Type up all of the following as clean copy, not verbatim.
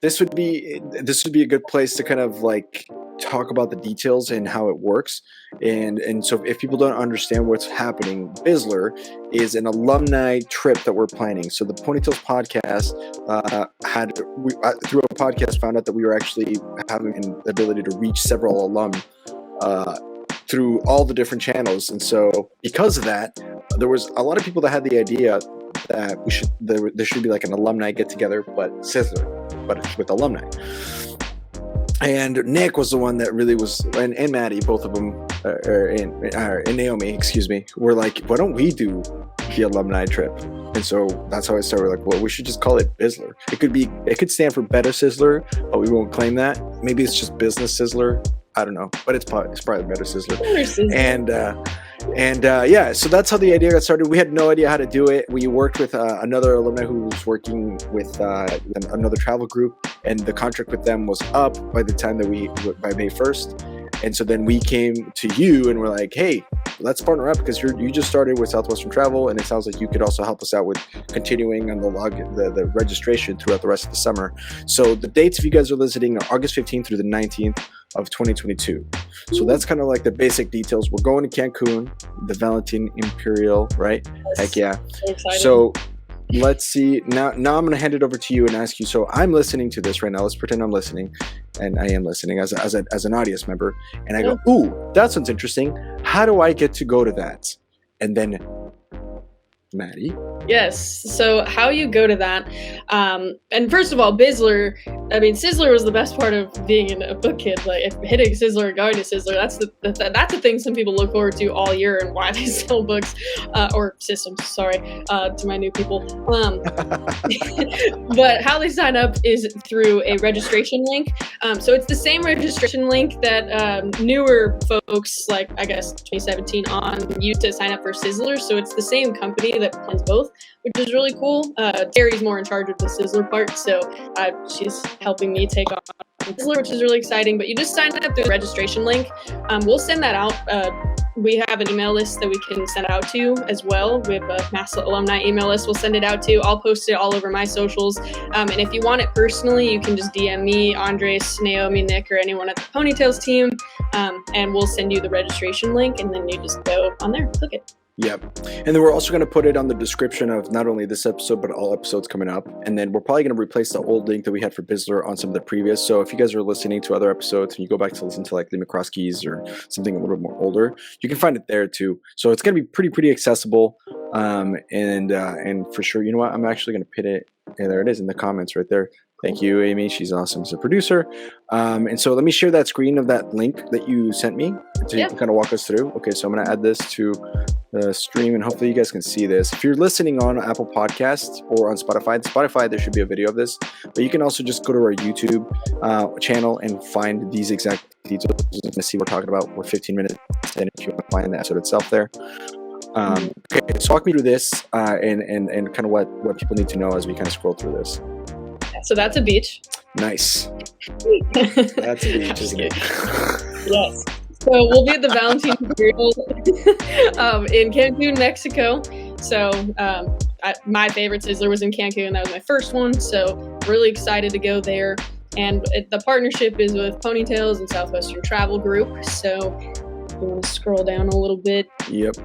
this would be a good place to kind of like talk about the details and how it works. And so if people don't understand what's happening, Bizzler is an alumni trip that we're planning. So the Ponytails podcast through a podcast found out that we were actually having an ability to reach several alum through all the different channels. And so because of that, there was a lot of people that had the idea that there should be like an alumni get together, but Sizzler, but with alumni. And Nick was the one that really was, and Maddie, both of them, and Naomi, excuse me, were like, why don't we do the alumni trip? And so that's how I started. Like, well, we should just call it Bizzler. It could stand for Better Sizzler, but we won't claim that. Maybe it's just Business Sizzler. I don't know, but it's probably Better Sizzler. And yeah, so that's how the idea got started. We had no idea how to do it. We worked with another alumni who was working with another travel group, and the contract with them was up by the time that by May 1st. And so then we came to you and we're like, hey, let's partner up because you just started with Southwestern Travel, and it sounds like you could also help us out with continuing on the registration throughout the rest of the summer. So the dates, if you guys are listening, are August 15th through the 19th of 2022. So that's kind of like the basic details. We're going to Cancun, the Valentine Imperial, right? Yes. Heck yeah. So let's see. Now I'm going to hand it over to you and ask you. So I'm listening to this right now. Let's pretend I'm listening, and I am listening as an audience member. And I go, ooh, that sounds interesting. How do I get to go to that? And then Maddie. Yes. So how you go to that, and first of all, Bizzler, I mean, Sizzler was the best part of being a book kid. Like, if hitting Sizzler, going to Sizzler, that's the thing some people look forward to all year, and why they sell books or systems. Sorry, to my new people. But how they sign up is through a registration link. So it's the same registration link that newer folks, like I guess 2017 on, used to sign up for Sizzler. So it's the same company that plans both, which is really cool. Terry's more in charge of the Sizzler part, so she's helping me take on Bizzler, which is really exciting. But you just sign up through the registration link. We'll send that out. We have an email list that we can send out to as well. We have a massive alumni email list we'll send it out to. I'll post it all over my socials. And if you want it personally, you can just DM me, Andres, Naomi, Nick, or anyone at the Ponytails team, and we'll send you the registration link, and then you just go on there, click it. Yep. And then we're also going to put it on the description of not only this episode, but all episodes coming up. And then we're probably going to replace the old link that we had for Bizzler on some of the previous. So if you guys are listening to other episodes and you go back to listen to like the McCroskeys or something a little bit more older, you can find it there too. So it's going to be pretty accessible. And for sure, you know what? I'm actually going to pin it. And there it is in the comments right there. Thank you, Amy. She's awesome as a producer. And so let me share that screen of that link that you sent me so you can kind of walk us through. Okay, so I'm going to add this to the stream, and hopefully you guys can see this. If you're listening on Apple Podcasts or on Spotify, there should be a video of this. But you can also just go to our YouTube channel and find these exact details and see what we're talking about. We're 15 minutes in if you want to find the episode itself there. Okay, so walk me through this and kind of what people need to know as we kind of scroll through this. So that's a beach. Nice. That's a beach, isn't it? Yes. So we'll be at the Valentine Imperial in Cancun, Mexico. So my favorite Sizzler was in Cancun. That was my first one. So really excited to go there. And the partnership is with Ponytails and Southwestern Travel Group. So you want to scroll down a little bit. Yep.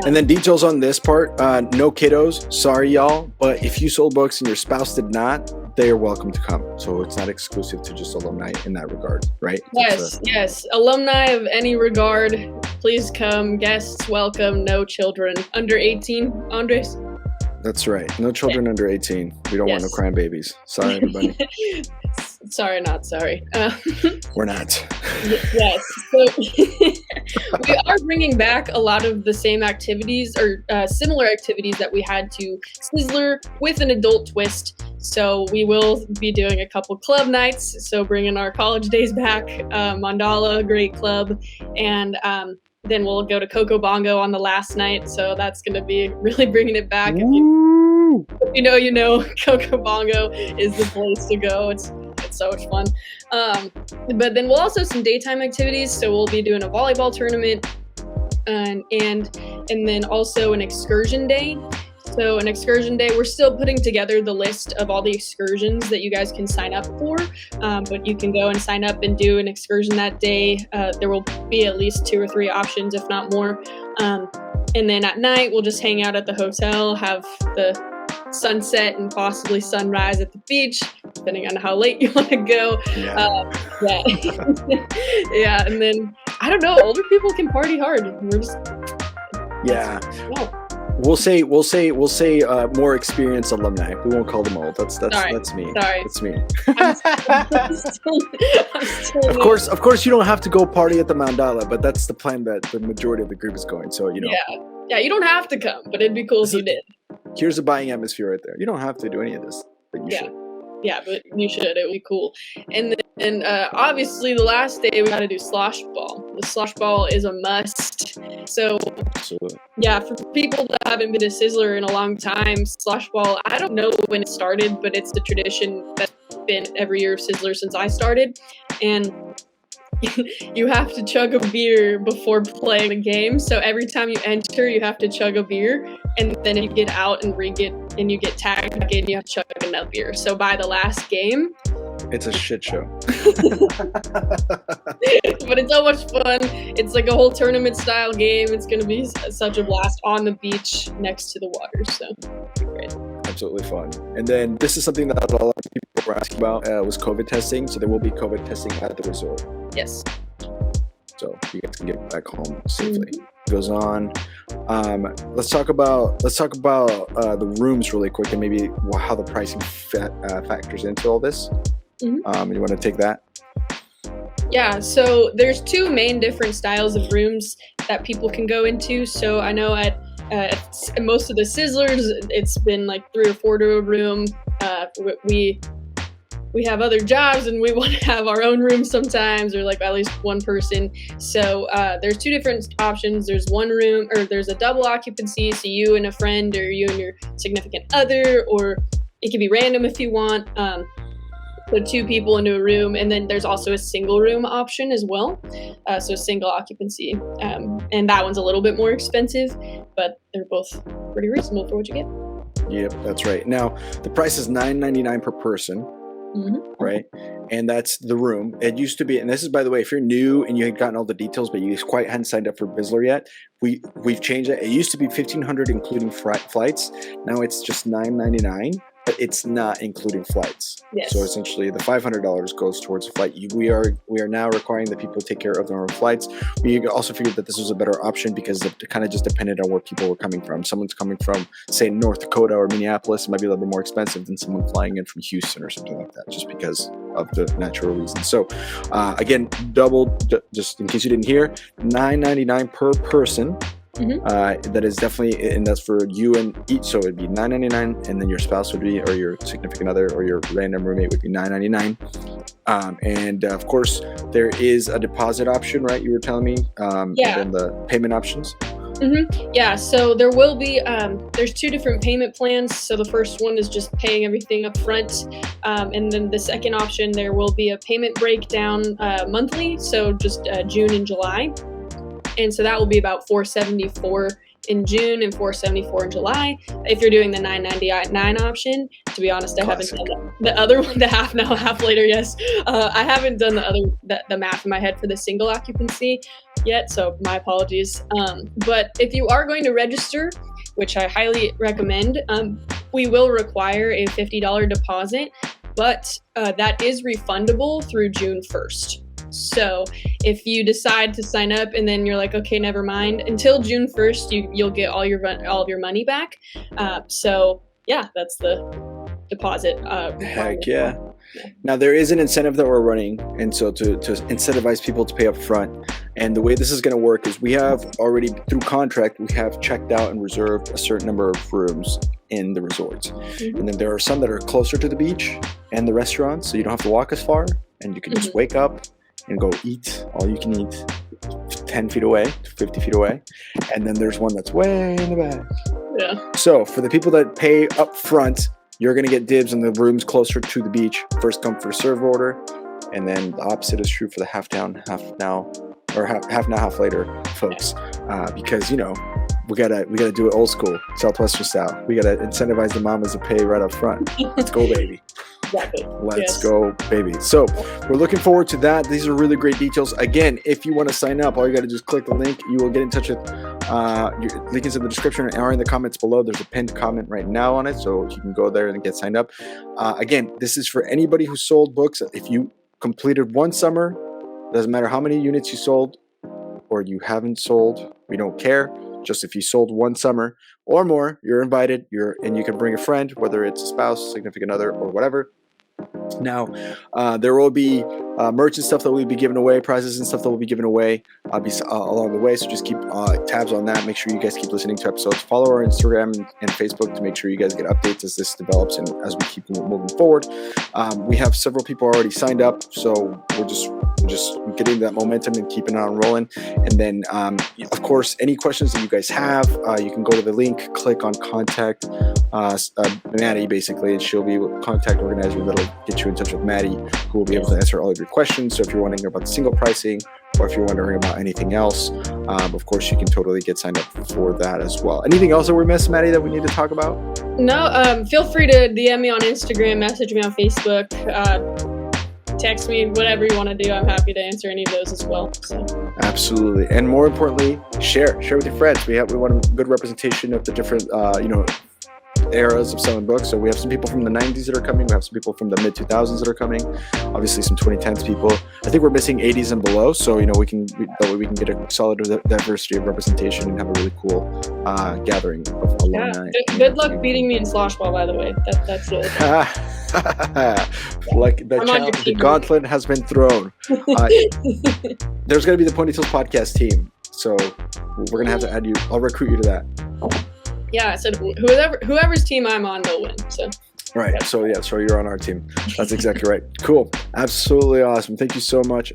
And then details on this part, no kiddos, sorry y'all, but if you sold books and your spouse did not, they are welcome to come. So it's not exclusive to just alumni in that regard, right? Yes. Alumni of any regard, please come. Guests welcome, no children under 18, Andres? That's right. No children under 18. We don't want no crying babies. Sorry, everybody. Sorry, not sorry. We're not. Yes. So we are bringing back a lot of the same activities or similar activities that we had to Sizzler with an adult twist. So we will be doing a couple club nights. So bringing our college days back, Mandala, great club, and then we'll go to Coco Bongo on the last night. So that's going to be really bringing it back. If you know, Coco Bongo is the place to go. It's so much fun. But then we'll also some daytime activities. So we'll be doing a volleyball tournament and then also an excursion day. So an excursion day, we're still putting together the list of all the excursions that you guys can sign up for, but you can go and sign up and do an excursion that day. There will be at least 2 or 3 options, if not more. And then at night, we'll just hang out at the hotel, have the sunset and possibly sunrise at the beach, depending on how late you want to go. Yeah. Yeah. And then, I don't know, older people can party hard. We're just... Yeah. No. We'll say more experienced alumni. We won't call them old. That's me. Sorry. That's me. I'm still Of course, you don't have to go party at the Mandala, but that's the plan that the majority of the group is going. So Yeah, you don't have to come, but it'd be cool if you did. Here's a buying atmosphere right there. You don't have to do any of this, but you should. Yeah, but you should. It would be cool. And then obviously the last day we got to do slosh ball. The slosh ball is a must. So Absolutely. yeah, for people that haven't been to Sizzler in a long time, slosh ball, I don't know when it started, but it's the tradition that's been every year of Sizzler since I started. And you have to chug a beer before playing the game. So every time you enter, you have to chug a beer, and then you get out and you get tagged again, you have to chug another beer. So by the last game, it's a shit show. But it's so much fun. It's like a whole tournament style game. It's going to be such a blast on the beach next to the water. So great. Absolutely fun. And then this is something that a lot of people were asking about was COVID testing. So there will be COVID testing at the resort. Yes. So you guys can get back home safely. Goes on. Let's talk about the rooms really quick and maybe how the pricing factors into all this. You want to take that? Yeah, so there's 2 main different styles of rooms that people can go into. So I know at most of the Sizzlers, it's been like 3 or 4 to a room. We have other jobs and we want to have our own room sometimes, or like at least one person. So there's 2 different options. There's one room, or there's a double occupancy, so you and a friend, or you and your significant other, or it can be random if you want. So 2 people into a room, and then there's also a single room option as well. So single occupancy, and that one's a little bit more expensive, but they're both pretty reasonable for what you get. Yep, that's right. Now the price is $9.99 per person. Right, and that's the room. It used to be, and this is, by the way, if you're new and you hadn't gotten all the details, but you quite hadn't signed up for Bizzler yet, we've changed it. It used to be $1,500 including flights. Now it's just $9.99, but it's not including flights. Yes. So essentially, the $500 goes towards a flight. We are now requiring that people take care of their own flights. We also figured that this was a better option because it kind of just depended on where people were coming from. Someone's coming from, say, North Dakota or Minneapolis, it might be a little bit more expensive than someone flying in from Houston or something like that, just because of the natural reasons. So again, just in case you didn't hear, $9.99 per person. That is definitely, and that's for you and each. So it'd be $9.99, and then your spouse would be, or your significant other, or your random roommate would be $9.99. And of course, there is a deposit option, right? You were telling me. And then the payment options. Yeah, so there will be, there's 2 different payment plans. So the first one is just paying everything up front. And then the second option, there will be a payment breakdown monthly. So just June and July. And so that will be about $474 in June and $474 in July. If you're doing the $9.99 option, to be honest, I haven't done the other one, the half now, half later. Yes, I haven't done the math in my head for the single occupancy yet, so my apologies. But if you are going to register, which I highly recommend, we will require a $50 deposit, but that is refundable through June 1st. So if you decide to sign up and then you're like, okay, never mind, until June 1st, you'll get all of your money back. So yeah, that's the deposit. Heck yeah. Now there is an incentive that we're running, and so to incentivize people to pay up front. And the way this is going to work is we have already, through contract, we have checked out and reserved a certain number of rooms in the resorts. And then there are some that are closer to the beach and the restaurants, so you don't have to walk as far, and you can just wake up and go eat all you can eat 10 feet away, 50 feet away. And then there's one that's way in the back. Yeah. So for the people that pay up front, you're going to get dibs on the rooms closer to the beach. First come, first serve order. And then the opposite is true for the half down, half now, or half now, half later folks. Because, we gotta do it old school, Southwestern style. We gotta incentivize the mamas to pay right up front. Let's go, baby. Exactly. Let's go, baby. So we're looking forward to that. These are really great details. Again, if you want to sign up, all you got to do is click the link. You will get in touch with your link is in the description or in the comments below. There's a pinned comment right now on it, so you can go there and get signed up. Again, this is for anybody who sold books. If you completed one summer, doesn't matter how many units you sold or you haven't sold, we don't care. Just if you sold one summer or more, you're invited. And you can bring a friend, whether it's a spouse, significant other, or whatever. Now, there will be merch and stuff that we'll be giving away, prizes and stuff that we'll be giving away along the way. So just keep tabs on that. Make sure you guys keep listening to episodes. Follow our Instagram and Facebook to make sure you guys get updates as this develops and as we keep moving forward. We have several people already signed up, so we're just getting that momentum and keeping it on rolling. And then, of course, any questions that you guys have, you can go to the link, click on contact Maddie, basically, and she'll be able to contact organizer that'll get you in touch with Maddie, who will be able to answer all of your questions. So if you're wondering about the single pricing, or if you're wondering about anything else, of course, you can totally get signed up for that as well. Anything else that we missed, Maddie, that we need to talk about? No, feel free to DM me on Instagram, message me on Facebook, text me, whatever you want to do. I'm happy to answer any of those as well. So. Absolutely. And more importantly, share with your friends. We want a good representation of the different, eras of selling books. So we have some people from the 90s that are coming. We have some people from the mid 2000s that are coming. Obviously some 2010s people. I think we're missing 80s and below. So, that way we can get a solid diversity of representation and have a really cool gathering of alumni. Yeah. Good luck beating me in slosh ball, by the way. That's it. Like the gauntlet has been thrown. There's going to be the Ponytails podcast team. So we're going to have to add you. I'll recruit you to that. Yeah, I said whoever's team I'm on, they'll win. So right. So you're on our team. That's exactly right. Cool. Absolutely awesome. Thank you so much.